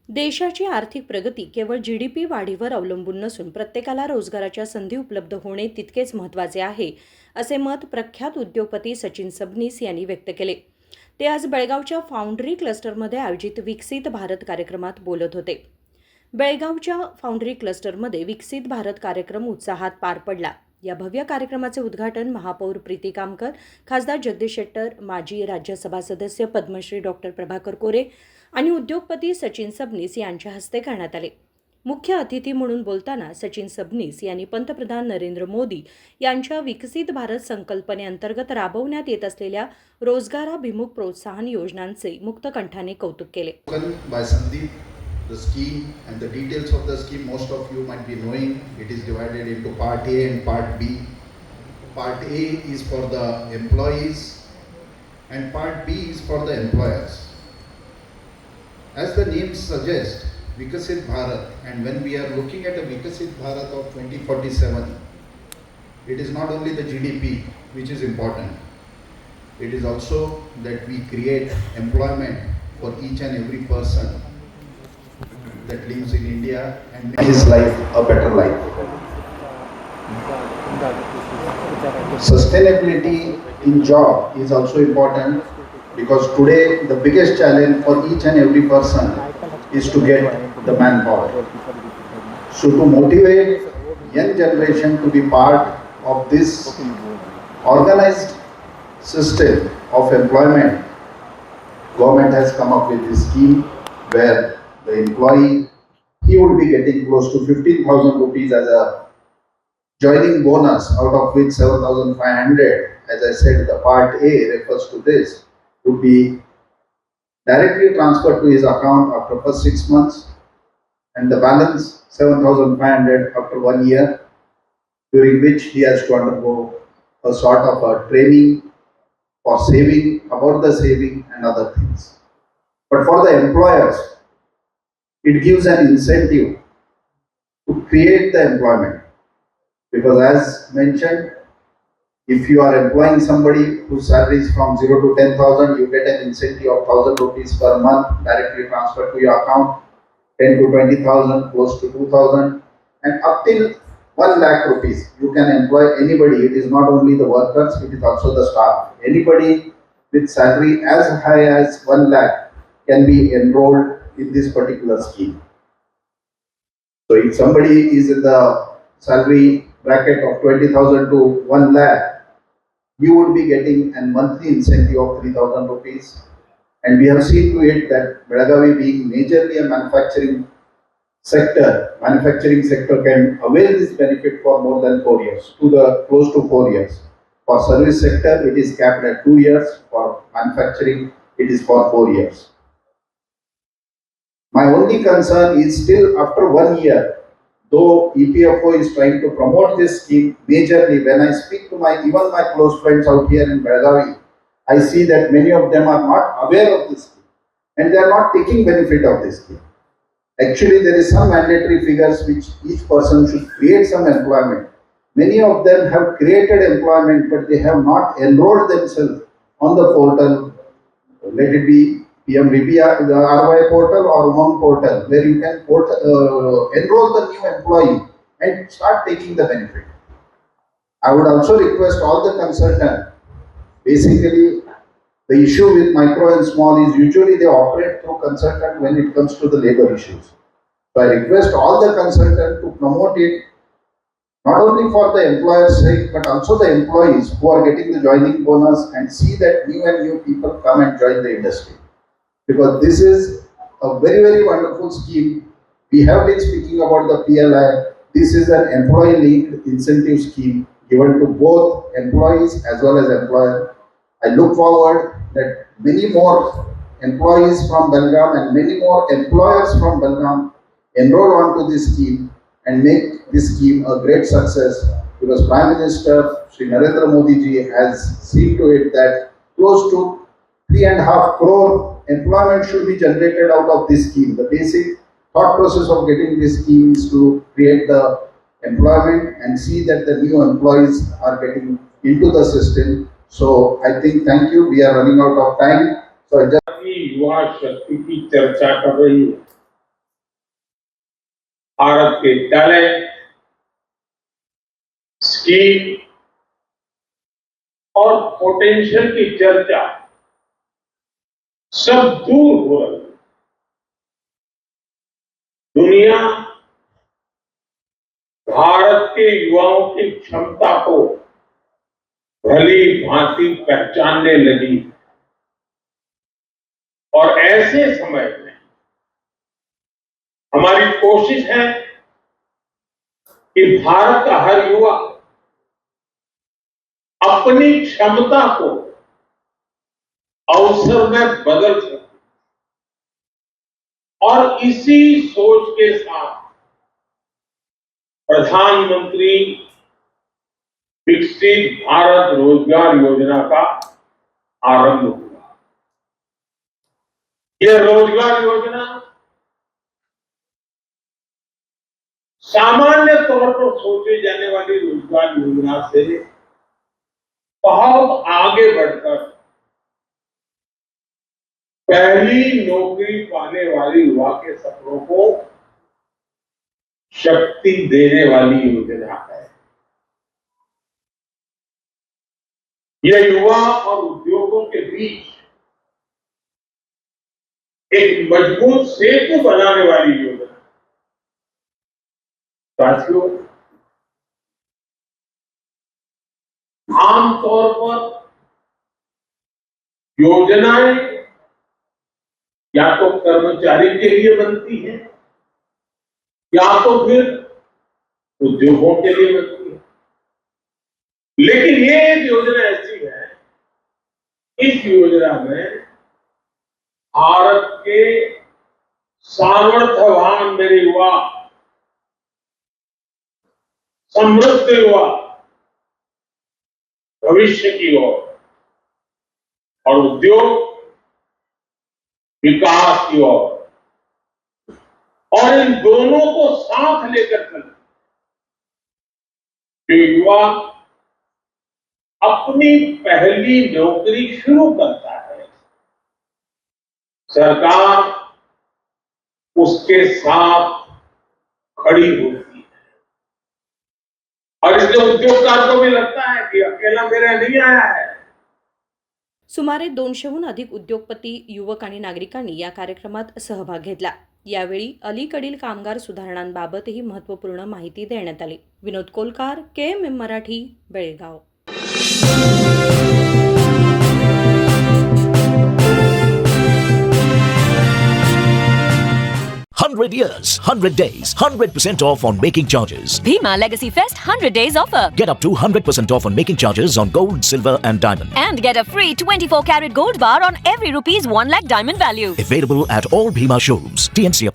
देशाची आर्थिक प्रगती केवळ जीडीपी वाढीवर अवलंबून नसून प्रत्येकाला रोजगाराच्या संधी उपलब्ध होणे तितकेच महत्त्वाचे आहे, असे मत प्रख्यात उद्योगपती सचिन सबनीस यांनी व्यक्त केले. ते आज बेळगावच्या फाउंड्री क्लस्टरमध्ये आयोजित विकसित भारत कार्यक्रमात बोलत होते. बेळगावच्या फाउंड्री क्लस्टरमध्ये विकसित भारत कार्यक्रम उत्साहात पार पडला. या भव्य कार्यक्रमाचे उद्घाटन महापौर प्रीती कामकर, खासदार जगदीश शेट्टर, माजी राज्यसभा सदस्य पद्मश्री डॉक्टर प्रभाकर कोरे आणि उद्योगपती सचिन सबनीस यांच्या हस्ते करण्यात आले. मुख्य अतिथी म्हणून बोलताना सचिन सबनीस यांनी पंतप्रधान नरेंद्र मोदी यांच्या विकसित भारत संकल्पनेअंतर्गत राबवण्यात येत असलेल्या रोजगाराभिमुख प्रोत्साहन योजनांचे मुक्तकंठाने कौतुक केले. The scheme and the details of the scheme most of you might be knowing. It is divided into part A and part B. Part A is for the employees and part B is for the employers. As the name suggests, Viksit Bharat, and when we are looking at a Viksit Bharat of 2047, it is not only the GDP which is important. It is also that we create employment for each and every person that lives in India and make his life a better life. Sustainability in job is also important because today the biggest challenge for each and every person is to get the manpower. So to motivate young generation to be part of this organized system of employment, government has come up with this scheme where the employee, he would be getting close to 15,000 rupees as a joining bonus, out of which 7,500, as I said, the part A refers to this, would be directly transferred to his account after first 6 months, and the balance 7,500 after 1 year, during which he has to undergo a sort of a training for saving, about the saving and other things. But for the employers, it gives an incentive to create the employment, because as mentioned, if you are employing somebody whose salary is from 0 to 10,000, you get an incentive of 1,000 rupees per month directly transferred to your account, 10 to 20,000, close to 2,000, and up till 1 lakh rupees you can employ anybody. It is not only the workers, it is also the staff. Anybody with salary as high as 1 lakh can be enrolled in this particular scheme. So if somebody is in the salary bracket of 20,000 to 1 lakh, you would be getting a monthly incentive of 3,000 rupees. And we have seen to it that Belagavi, being majorly a manufacturing sector can avail this benefit for more than 4 years, close to 4 years. For service sector, it is capped at 2 years. For manufacturing, it is for 4 years. My only concern is still after 1 year, though EPFO is trying to promote this scheme majorly, when I speak to even my close friends out here in Belagavi, I see that many of them are not aware of this scheme and they are not taking benefit of this scheme. Actually, there is some mandatory figures which each person should create some employment. Many of them have created employment, but they have not enrolled themselves on the portal. Let it be PM the RY portal or Umang portal, where you can enroll the new employee and start taking the benefit. I would also request all the consultants, basically the issue with micro and small is usually they operate through consultant when it comes to the labor issues. So I request all the consultants to promote it, not only for the employer's sake, but also the employees who are getting the joining bonus, and see that new people come and join the industry. Because this is a very, very wonderful scheme. We have been speaking about the PLI. This is an employee-linked incentive scheme given to both employees as well as employer. I look forward that many more employees from Belgaum and many more employers from Belgaum enroll onto this scheme and make this scheme a great success, because Prime Minister Shri Narendra Modi ji has seen to it that close to 3.5 crore employment should be generated out of this scheme. The basic thought process of getting this scheme is to create the employment and see that the new employees are getting into the system. So I think, thank you, we are running out of time. So I just युवा शक्ति की चर्चा कर रही है, भारत के talent, skill और potential की चर्चा सब दूर हो रही है। दुनिया भारत के युवाओं की क्षमता को भली भांति पहचानने लगी और ऐसे समय में हमारी कोशिश है कि भारत का हर युवा अपनी क्षमता को अवसर में बदल सके और इसी सोच के साथ प्रधानमंत्री विकसित भारत रोजगार योजना का आरंभ हुआ। यह रोजगार योजना सामान्य तौर पर सोची जाने वाली रोजगार योजना से बहुत आगे बढ़कर पहली नौकरी पाने वाले युवा के सपनों को शक्ति देने वाली योजना है। यह युवा और उद्योगों के बीच एक मजबूत सेतु बनाने वाली योजना। साथियों, आमतौर पर योजनाएं या तो कर्मचारी के लिए बनती है या तो फिर उद्योगों के लिए बनती है, लेकिन ये एक योजना ऐसी है, इस योजना में भारत के सामर्थ्यवान मेरे युवा, समृद्ध युवा भविष्य की ओर और उद्योग विकास की ओर और इन दोनों को साथ लेकर चलते जो युवा अपनी पहली नौकरी शुरू करता है, सरकार उसके साथ खड़ी होती है और इसलिए उद्योगकार को भी लगता है कि अकेला मेरा नहीं आया है। सुमारे 200हून अधिक उद्योगपती, युवक आणि नागरिकांनी या कार्यक्रमात सहभाग घेतला। यावेळी अलीकडील कामगार सुधारणांबाबतही महत्त्वपूर्ण माहिती देण्यात आली। Vinod Kolkar, KMM Marathi, Belgaum. 100 years, 100 days, 100% off on making charges. Bhima Legacy Fest 100 days offer. Get up to 100% off on making charges on gold, silver and diamond. And get a free 24-carat gold bar on every ₹1 lakh diamond value. Available at all Bhima showrooms. TNC apply.